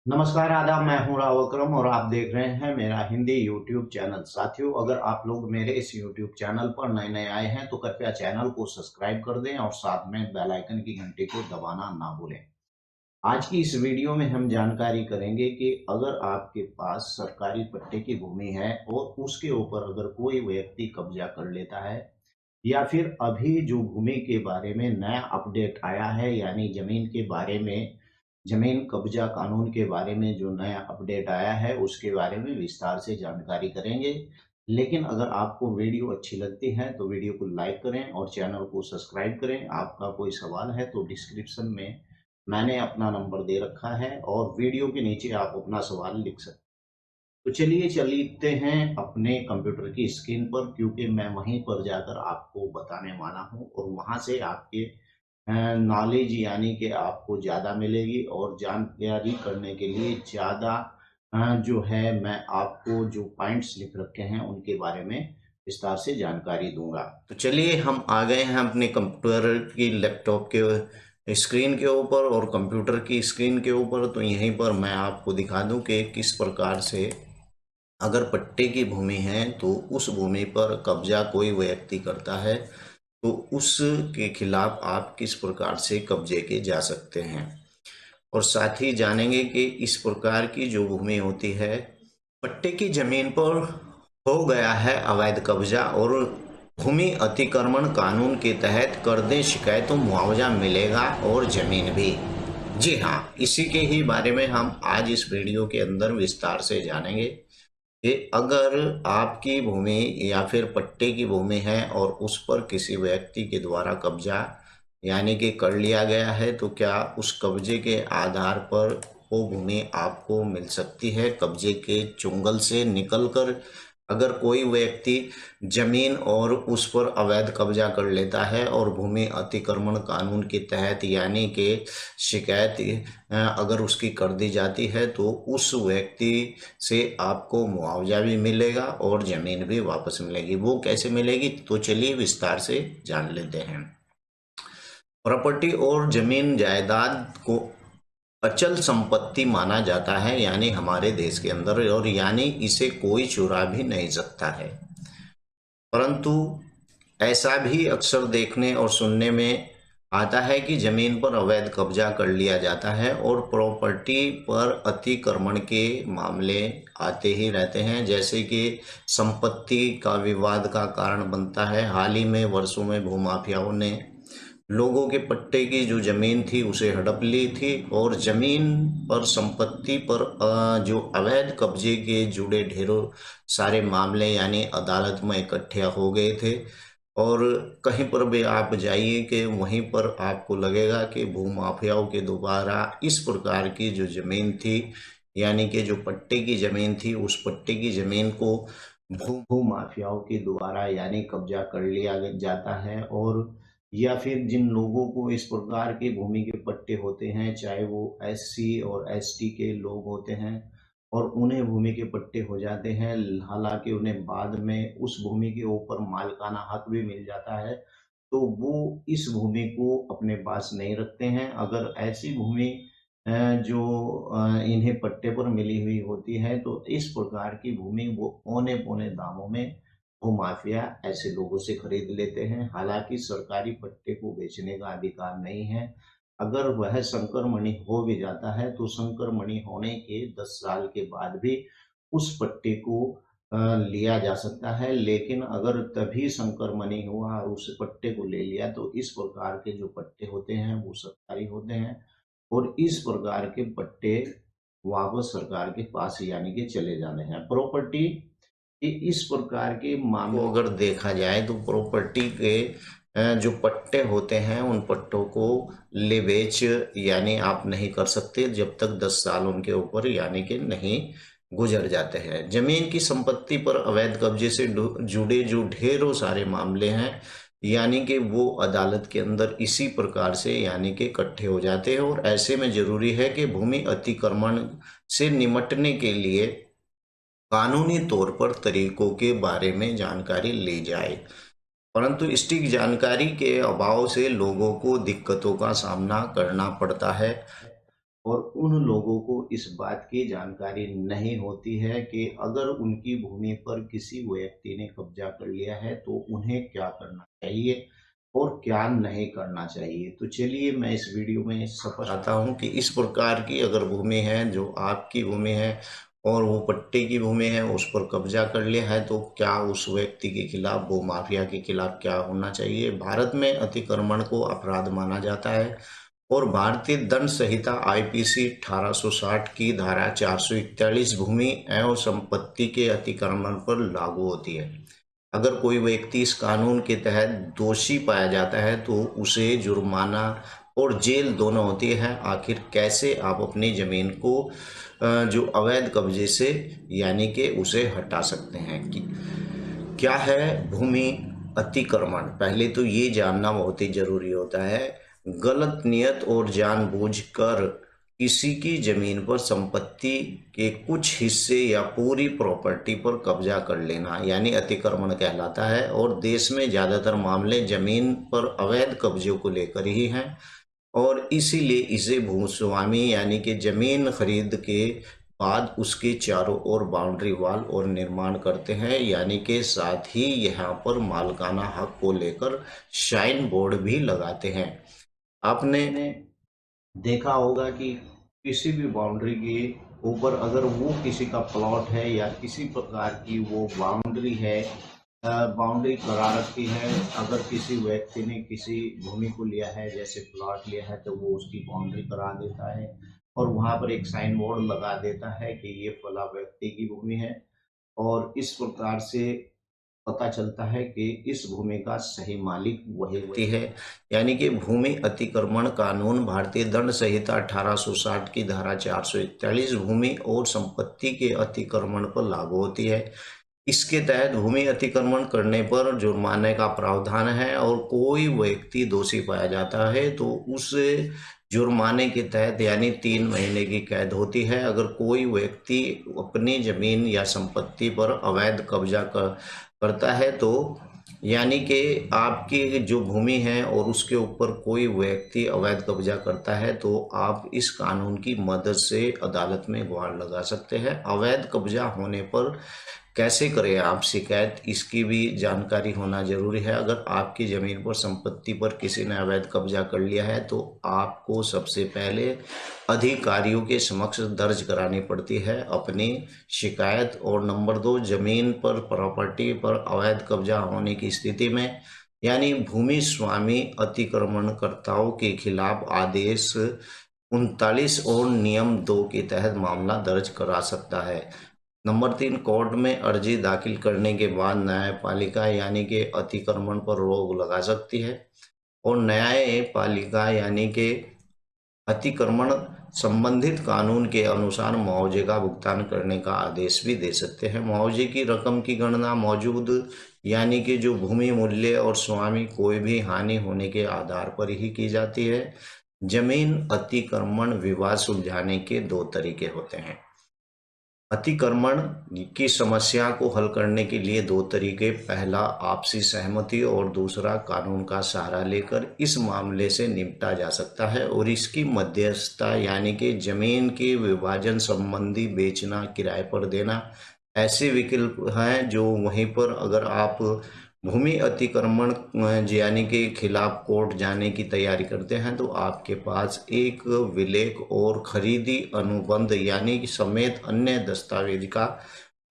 नमस्कार, आदाब। मैं हूं राव अकरम और आप देख रहे हैं मेरा हिंदी यूट्यूब चैनल। साथियों, अगर आप लोग मेरे इस यूट्यूब चैनल पर नए नए आए हैं तो कृपया चैनल को सब्सक्राइब कर दें और साथ में बेल आइकन की घंटी को दबाना ना भूलें। आज की इस वीडियो में हम जानकारी करेंगे कि अगर आपके पास सरकारी पट्टे की भूमि है और उसके ऊपर अगर कोई व्यक्ति कब्जा कर लेता है या फिर अभी जो भूमि के बारे में नया अपडेट आया है, यानी जमीन के बारे में, जमीन कब्जा कानून के बारे में जो नया अपडेट आया है उसके बारे में विस्तार से जानकारी करेंगे। लेकिन अगर आपको वीडियो अच्छी लगती है तो वीडियो को लाइक करें और चैनल को सब्सक्राइब करें। आपका कोई सवाल है तो डिस्क्रिप्शन में मैंने अपना नंबर दे रखा है और वीडियो के नीचे आप अपना सवाल लिख सकते हैं। तो चलिए चलते हैं अपने कंप्यूटर की स्क्रीन पर, क्योंकि मैं वहीं पर जाकर आपको बताने वाला हूं और वहां से आपके नॉलेज यानी कि आपको ज़्यादा मिलेगी और जानकारी करने के लिए ज़्यादा जो है मैं आपको जो पॉइंट्स लिख रखे हैं उनके बारे में विस्तार से जानकारी दूंगा। तो चलिए हम आ गए हैं अपने कंप्यूटर की लैपटॉप के स्क्रीन के ऊपर और कंप्यूटर की स्क्रीन के ऊपर। तो यहीं पर मैं आपको दिखा दूं कि किस प्रकार से अगर पट्टे की भूमि है तो उस भूमि पर कब्जा कोई व्यक्ति करता है तो उसके खिलाफ आप किस प्रकार से कब्जे के जा सकते हैं। और साथ ही जानेंगे कि इस प्रकार की जो भूमि होती है, पट्टे की जमीन पर हो गया है अवैध कब्जा और भूमि अतिक्रमण कानून के तहत कर दें शिकायत तो मुआवजा मिलेगा और जमीन भी। जी हाँ, इसी के ही बारे में हम आज इस वीडियो के अंदर विस्तार से जानेंगे कि अगर आपकी भूमि या फिर पट्टे की भूमि है और उस पर किसी व्यक्ति के द्वारा कब्जा यानी कि कर लिया गया है तो क्या उस कब्जे के आधार पर वो भूमि आपको मिल सकती है कब्जे के चुंगल से निकलकर। अगर कोई व्यक्ति जमीन और उस पर अवैध कब्जा कर लेता है और भूमि अतिक्रमण कानून के तहत यानी कि शिकायत अगर उसकी कर दी जाती है तो उस व्यक्ति से आपको मुआवजा भी मिलेगा और जमीन भी वापस मिलेगी। वो कैसे मिलेगी तो चलिए विस्तार से जान लेते हैं। प्रॉपर्टी और जमीन जायदाद को अचल संपत्ति माना जाता है यानी हमारे देश के अंदर, और यानी इसे कोई चुरा भी नहीं सकता है। परंतु ऐसा भी अक्सर देखने और सुनने में आता है कि जमीन पर अवैध कब्जा कर लिया जाता है और प्रॉपर्टी पर अतिक्रमण के मामले आते ही रहते हैं, जैसे कि संपत्ति का विवाद का कारण बनता है। हाल ही में वर्षों में भूमाफियाओं ने लोगों के पट्टे की जो जमीन थी उसे हड़प ली थी और जमीन पर संपत्ति पर जो अवैध कब्जे के जुड़े ढेरों सारे मामले यानी अदालत में इकट्ठे हो गए थे। और कहीं पर भी आप जाइए कि वहीं पर आपको लगेगा कि भूमाफियाओं के द्वारा इस प्रकार की जो जमीन थी यानी कि जो पट्टे की जमीन थी उस पट्टे की जमीन को भूमाफियाओं के द्वारा यानी कब्जा कर लिया जाता है। और या फिर जिन लोगों को इस प्रकार के भूमि के पट्टे होते हैं, चाहे वो एससी और एसटी के लोग होते हैं, और उन्हें भूमि के पट्टे हो जाते हैं, हालांकि उन्हें बाद में उस भूमि के ऊपर मालिकाना हक भी मिल जाता है, तो वो इस भूमि को अपने पास नहीं रखते हैं। अगर ऐसी भूमि जो इन्हें पट्टे पर मिली हुई होती है तो इस प्रकार की भूमि वो औने पौने दामों में भूमाफिया ऐसे लोगों से खरीद लेते हैं। हालांकि सरकारी पट्टे को बेचने का अधिकार नहीं है। अगर वह संक्रमणि हो भी जाता है तो संक्रमणि होने के 10 साल के बाद भी उस पट्टे को लिया जा सकता है। लेकिन अगर तभी संक्रमणि हुआ और उस पट्टे को ले लिया तो इस प्रकार के जो पट्टे होते हैं वो सरकारी होते हैं और इस प्रकार के पट्टे वापस सरकार के पास यानी कि चले जाने हैं। प्रॉपर्टी कि इस प्रकार के मामलों को अगर देखा जाए तो प्रॉपर्टी के जो पट्टे होते हैं उन पट्टों को ले बेच यानी आप नहीं कर सकते जब तक 10 साल उनके ऊपर यानी कि नहीं गुजर जाते हैं। जमीन की संपत्ति पर अवैध कब्जे से जुड़े जो ढेरों सारे मामले हैं यानी कि वो अदालत के अंदर इसी प्रकार से यानी कि इकट्ठे हो जाते हैं। और ऐसे में जरूरी है कि भूमि अतिक्रमण से निपटने के लिए कानूनी तौर पर तरीकों के बारे में जानकारी ली जाए, परंतु इसकी जानकारी के अभाव से लोगों को दिक्कतों का सामना करना पड़ता है। और उन लोगों को इस बात की जानकारी नहीं होती है कि अगर उनकी भूमि पर किसी व्यक्ति ने कब्जा कर लिया है तो उन्हें क्या करना चाहिए और क्या नहीं करना चाहिए। तो चलिए मैं इस वीडियो में स्पष्ट बताता हूँ कि इस प्रकार की अगर भूमि है जो आपकी भूमि है और वो पट्टे की भूमि है उस पर कब्जा कर लिया है तो क्या उस व्यक्ति के खिलाफ, भूमाफिया के खिलाफ क्या होना चाहिए। भारत में अतिक्रमण को अपराध माना जाता है और भारतीय दंड संहिता आईपीसी 1860 की धारा 441 भूमि एवं संपत्ति के अतिक्रमण पर लागू होती है। अगर कोई व्यक्ति इस कानून के तहत दोषी पाया जाता है तो उसे जुर्माना और जेल दोनों होती है। आखिर कैसे आप अपनी जमीन को जो अवैध कब्जे से यानी कि उसे हटा सकते हैं कि क्या है भूमि अतिक्रमण। पहले तो ये जानना बहुत ही जरूरी होता है। गलत नियत और जानबूझकर किसी की जमीन पर संपत्ति के कुछ हिस्से या पूरी प्रॉपर्टी पर कब्जा कर लेना यानी अतिक्रमण कहलाता है और देश में ज्यादातर मामले जमीन पर अवैध कब्जों को लेकर ही हैं और इसीलिए इसे भूस्वामी यानी कि जमीन खरीद के बाद उसके चारों ओर बाउंड्री वॉल और निर्माण करते हैं यानी कि साथ ही यहाँ पर मालिकाना हक को लेकर साइन बोर्ड भी लगाते हैं। आपने देखा होगा कि किसी भी बाउंड्री के ऊपर अगर वो किसी का प्लॉट है या किसी प्रकार की वो बाउंड्री है, बाउंड्री करा रखी है, अगर किसी व्यक्ति ने किसी भूमि को लिया है जैसे प्लॉट लिया है तो वो उसकी बाउंड्री करा देता है और वहां पर एक साइन बोर्ड लगा देता है कि ये फला व्यक्ति की भूमि है और इस प्रकार से पता चलता है कि इस भूमि का सही मालिक वही व्यक्ति है। यानी कि भूमि अतिक्रमण कानून भारतीय दंड संहिता 1860 की धारा 441 भूमि और संपत्ति के अतिक्रमण पर लागू होती है। इसके तहत भूमि अतिक्रमण करने पर जुर्माने का प्रावधान है और कोई व्यक्ति दोषी पाया जाता है तो उस जुर्माने के तहत यानी 3 महीने की कैद होती है। अगर कोई व्यक्ति अपनी जमीन या संपत्ति पर अवैध कब्जा करता है तो यानी कि आपकी जो भूमि है और उसके ऊपर कोई व्यक्ति अवैध कब्जा करता है तो आप इस कानून की मदद से अदालत में गुहार लगा सकते हैं। अवैध कब्जा होने पर कैसे करें आप शिकायत, इसकी भी जानकारी होना जरूरी है। अगर आपकी जमीन पर संपत्ति पर किसी ने अवैध कब्जा कर लिया है तो आपको सबसे पहले अधिकारियों के समक्ष दर्ज करानी पड़ती है अपनी शिकायत। और नंबर 2, जमीन पर प्रॉपर्टी पर अवैध कब्जा होने की स्थिति में यानी भूमि स्वामी अतिक्रमणकर्ताओं के खिलाफ आदेश 39 और नियम 2 के तहत मामला दर्ज करा सकता है। नंबर 3, कोर्ट में अर्जी दाखिल करने के बाद न्यायपालिका यानी कि अतिक्रमण पर रोक लगा सकती है और न्यायपालिका यानी कि अतिक्रमण संबंधित कानून के अनुसार मुआवजे का भुगतान करने का आदेश भी दे सकते हैं। मुआवजे की रकम की गणना मौजूद यानी कि जो भूमि मूल्य और स्वामी कोई भी हानि होने के आधार पर ही की जाती है। जमीन अतिक्रमण विवाद सुलझाने के 2 तरीके होते हैं। अतिक्रमण की समस्या को हल करने के लिए 2 तरीके, पहला आपसी सहमति और दूसरा कानून का सहारा लेकर इस मामले से निपटा जा सकता है। और इसकी मध्यस्थता यानी कि जमीन के विभाजन संबंधी बेचना, किराए पर देना ऐसे विकल्प हैं जो वहीं पर अगर आप भूमि अतिक्रमण यानी के खिलाफ कोर्ट जाने की तैयारी करते हैं तो आपके पास एक विलेख और खरीदी अनुबंध यानी कि समेत अन्य दस्तावेज का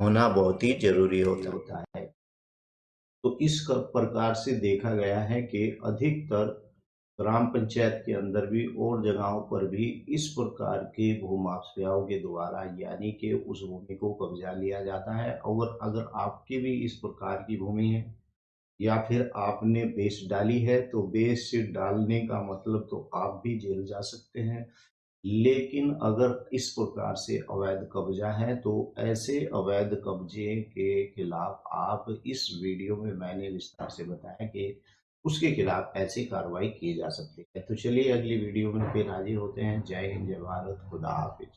होना बहुत ही जरूरी होता है। तो इस प्रकार से देखा गया है कि अधिकतर ग्राम पंचायत के अंदर भी और जगहों पर भी इस प्रकार के भूमाफियाओं के द्वारा यानी कि उस भूमि को कब्जा लिया जाता है। और अगर आपकी भी इस प्रकार की भूमि है या फिर आपने बेच डाली है तो बेच डालने का मतलब तो आप भी जेल जा सकते हैं। लेकिन अगर इस प्रकार से अवैध कब्जा है तो ऐसे अवैध कब्जे के खिलाफ आप इस वीडियो में मैंने विस्तार से बताया कि उसके खिलाफ ऐसी कार्रवाई की जा सकती है। तो चलिए अगली वीडियो में फिर हाजिर होते हैं। जय हिंद, जय भारत, खुदा हाफिज।